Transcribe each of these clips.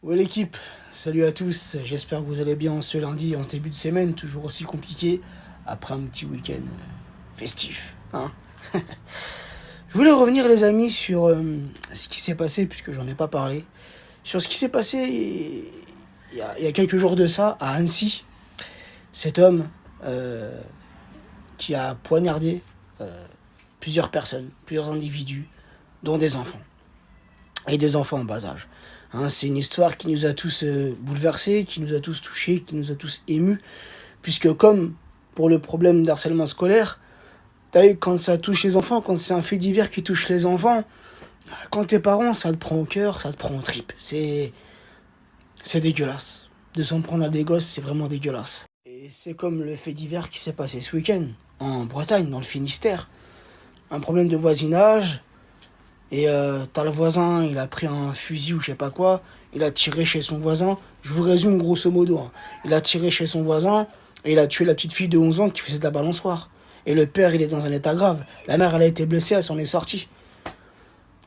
Ouais l'équipe, salut à tous, j'espère que vous allez bien ce lundi, en ce début de semaine, toujours aussi compliqué, après un petit week-end festif. Hein. Je voulais revenir les amis sur ce qui s'est passé, puisque j'en ai pas parlé, sur ce qui s'est passé il y a quelques jours de ça, à Annecy. Cet homme qui a poignardé plusieurs personnes, plusieurs individus, dont des enfants. Et des enfants en bas âge. Hein, c'est une histoire qui nous a tous bouleversés, qui nous a tous touchés, qui nous a tous émus, puisque comme pour le problème d'harcèlement scolaire, t'as vu, quand ça touche les enfants, quand c'est un fait divers qui touche les enfants, quand t'es parent, ça te prend au cœur, ça te prend aux tripes. C'est dégueulasse. De s'en prendre à des gosses, c'est vraiment dégueulasse. Et c'est comme le fait divers qui s'est passé ce week-end, en Bretagne, dans le Finistère. Un problème de voisinage. Et t'as le voisin, il a pris un fusil ou je sais pas quoi, il a tiré chez son voisin. Je vous résume grosso modo. Hein. Il a tiré chez son voisin et il a tué la petite fille de 11 ans qui faisait de la balançoire. Et le père, il est dans un état grave. La mère, elle a été blessée, elle s'en est sortie.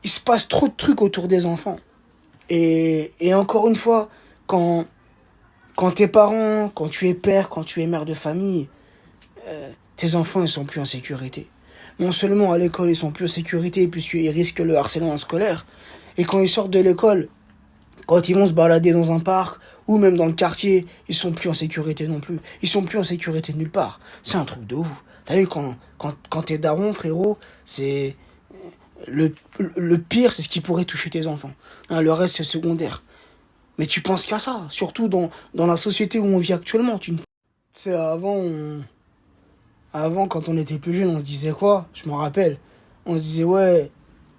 Il se passe trop de trucs autour des enfants. Et encore une fois, quand t'es parent, quand tu es père, quand tu es mère de famille, tes enfants, ils sont plus en sécurité. Non seulement à l'école, ils sont plus en sécurité puisqu'ils risquent le harcèlement scolaire. Et quand ils sortent de l'école, quand ils vont se balader dans un parc ou même dans le quartier, ils sont plus en sécurité non plus. Ils sont plus en sécurité nulle part. C'est un truc de ouf. T'as vu, quand t'es daron, frérot, c'est... Le pire, c'est ce qui pourrait toucher tes enfants. Hein, le reste, c'est secondaire. Mais tu penses qu'à ça, surtout dans la société où on vit actuellement. Tu sais, avant, quand on était plus jeune, on se disait quoi? Je m'en rappelle. On se disait, ouais,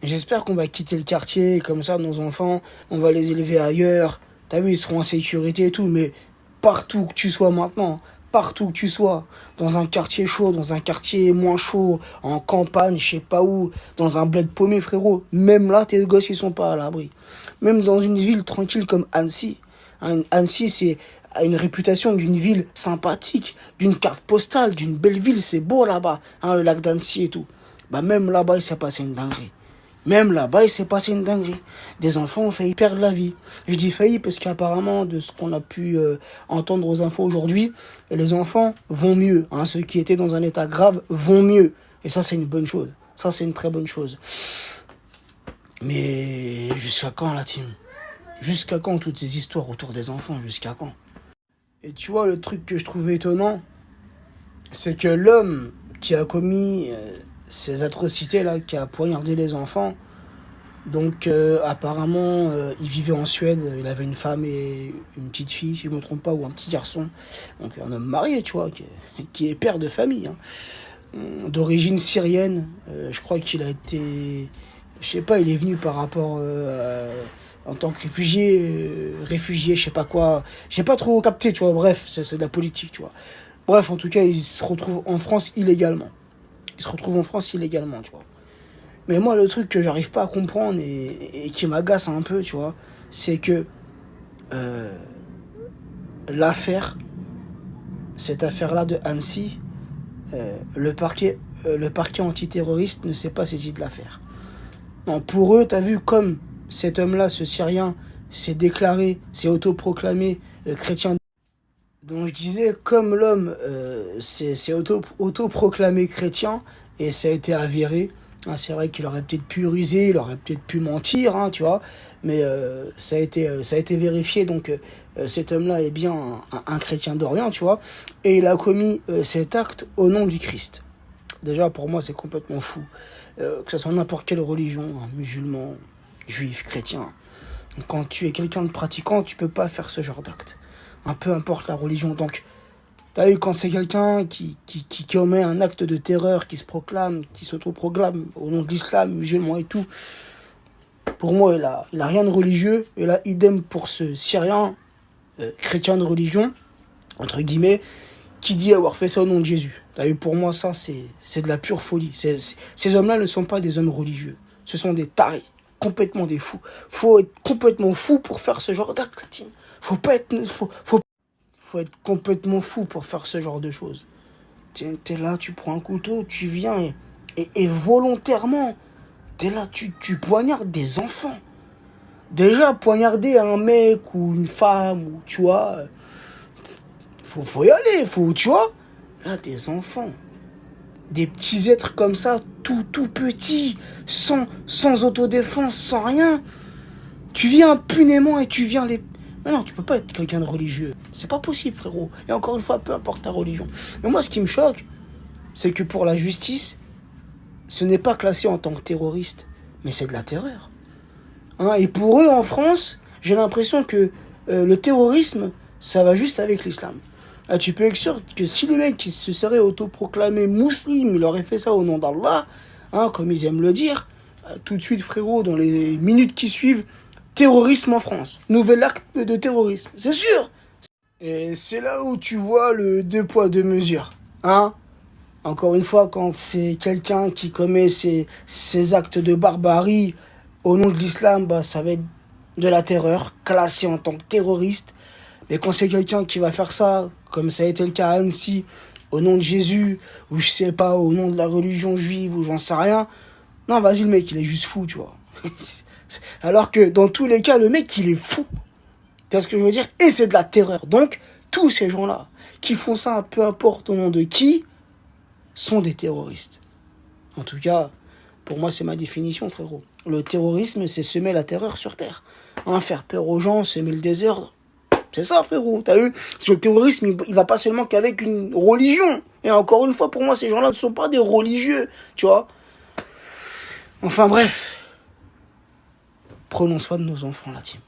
j'espère qu'on va quitter le quartier, comme ça, nos enfants, on va les élever ailleurs. T'as vu, ils seront en sécurité et tout, mais partout que tu sois maintenant, partout que tu sois, dans un quartier chaud, dans un quartier moins chaud, en campagne, je sais pas où, dans un bled paumé, frérot, même là, tes gosses, ils sont pas à l'abri. Même dans une ville tranquille comme Annecy. Hein, Annecy, c'est a une réputation d'une ville sympathique, d'une carte postale, d'une belle ville, c'est beau là-bas, hein, le lac d'Annecy et tout. Bah même là-bas, il s'est passé une dinguerie. Même là-bas, il s'est passé une dinguerie. Des enfants ont failli perdre la vie. Je dis failli parce qu'apparemment, de ce qu'on a pu entendre aux infos aujourd'hui, les enfants vont mieux. Hein, ceux qui étaient dans un état grave vont mieux. Et ça, c'est une bonne chose. Ça, c'est une très bonne chose. Mais jusqu'à quand, la team? Jusqu'à quand toutes ces histoires autour des enfants? Jusqu'à quand? Et tu vois, le truc que je trouvais étonnant, c'est que l'homme qui a commis ces atrocités-là, qui a poignardé les enfants, donc apparemment, il vivait en Suède, il avait une femme et une petite fille, si je ne me trompe pas, ou un petit garçon. Donc un homme marié, tu vois, qui est père de famille, hein, d'origine syrienne. Je crois qu'il a été... Je sais pas, il est venu par rapport... en tant que réfugié, je sais pas quoi. J'ai pas trop capté, tu vois. Bref, c'est de la politique, tu vois. Bref, en tout cas, il se retrouve en France illégalement. Il se retrouve en France illégalement, tu vois. Mais moi, le truc que j'arrive pas à comprendre et qui m'agace un peu, tu vois, c'est que euh, l'affaire, cette affaire-là de Annecy, le parquet antiterroriste ne s'est pas saisi de l'affaire. Non, pour eux, t'as vu, comme cet homme-là, ce Syrien, s'est autoproclamé chrétien. Donc je disais, comme l'homme s'est autoproclamé chrétien, et ça a été avéré, hein, c'est vrai qu'il aurait peut-être pu ruser, il aurait peut-être pu mentir, hein, tu vois, mais ça a été vérifié, donc cet homme-là est bien un chrétien d'Orient, tu vois, et il a commis cet acte au nom du Christ. Déjà, pour moi, c'est complètement fou. Que ce soit n'importe quelle religion, hein, musulman, juif, chrétien. Quand tu es quelqu'un de pratiquant, tu peux pas faire ce genre d'acte. Hein, peu importe la religion. Donc, t'as vu, quand c'est quelqu'un qui commet un acte de terreur, qui se proclame, qui s'autoproclame au nom de l'islam, musulman et tout, pour moi, il a rien de religieux. Et là, idem pour ce Syrien, chrétien de religion, entre guillemets, qui dit avoir fait ça au nom de Jésus. T'as vu, pour moi, ça, c'est de la pure folie. Ces hommes-là ne sont pas des hommes religieux. Ce sont des tarés, complètement des fous. Faut être complètement fou pour faire ce genre d'acte, la team. Faut être complètement fou pour faire ce genre de choses. T'es là, tu prends un couteau, tu viens et volontairement, t'es là, tu poignardes des enfants. Déjà, poignarder un mec ou une femme, ou, tu vois, faut y aller, tu vois. Là, des enfants, des petits êtres comme ça, tout petits, sans autodéfense, sans rien. Tu viens impunément et tu viens les... Mais non, tu peux pas être quelqu'un de religieux. C'est pas possible, frérot. Et encore une fois, peu importe ta religion. Mais moi, ce qui me choque, c'est que pour la justice, ce n'est pas classé en tant que terroriste, mais c'est de la terreur. Hein, et pour eux, en France, j'ai l'impression que le terrorisme, ça va juste avec l'islam. Ah, tu peux être sûr que si les mecs qui se seraient autoproclamés musulmans, il aurait fait ça au nom d'Allah, hein, comme ils aiment le dire, tout de suite, frérot, dans les minutes qui suivent, terrorisme en France. Nouvel acte de terrorisme, c'est sûr. Et c'est là où tu vois le deux poids, deux mesures. Hein? Encore une fois, quand c'est quelqu'un qui commet ces actes de barbarie au nom de l'islam, bah, ça va être de la terreur, classé en tant que terroriste. Mais quand c'est quelqu'un qui va faire ça, comme ça a été le cas à Annecy, au nom de Jésus, ou je sais pas, au nom de la religion juive, ou j'en sais rien, non, vas-y, le mec, il est juste fou, tu vois. Alors que dans tous les cas, le mec, il est fou. Tu vois ce que je veux dire? Et c'est de la terreur. Donc, tous ces gens-là qui font ça, peu importe au nom de qui, sont des terroristes. En tout cas, pour moi, c'est ma définition, frérot. Le terrorisme, c'est semer la terreur sur Terre. Hein, faire peur aux gens, semer le désordre. C'est ça, frérot. T'as vu? Parce que le terrorisme, il va pas seulement qu'avec une religion. Et encore une fois, pour moi, ces gens-là ne sont pas des religieux. Tu vois? Enfin, bref. Prenons soin de nos enfants, la team.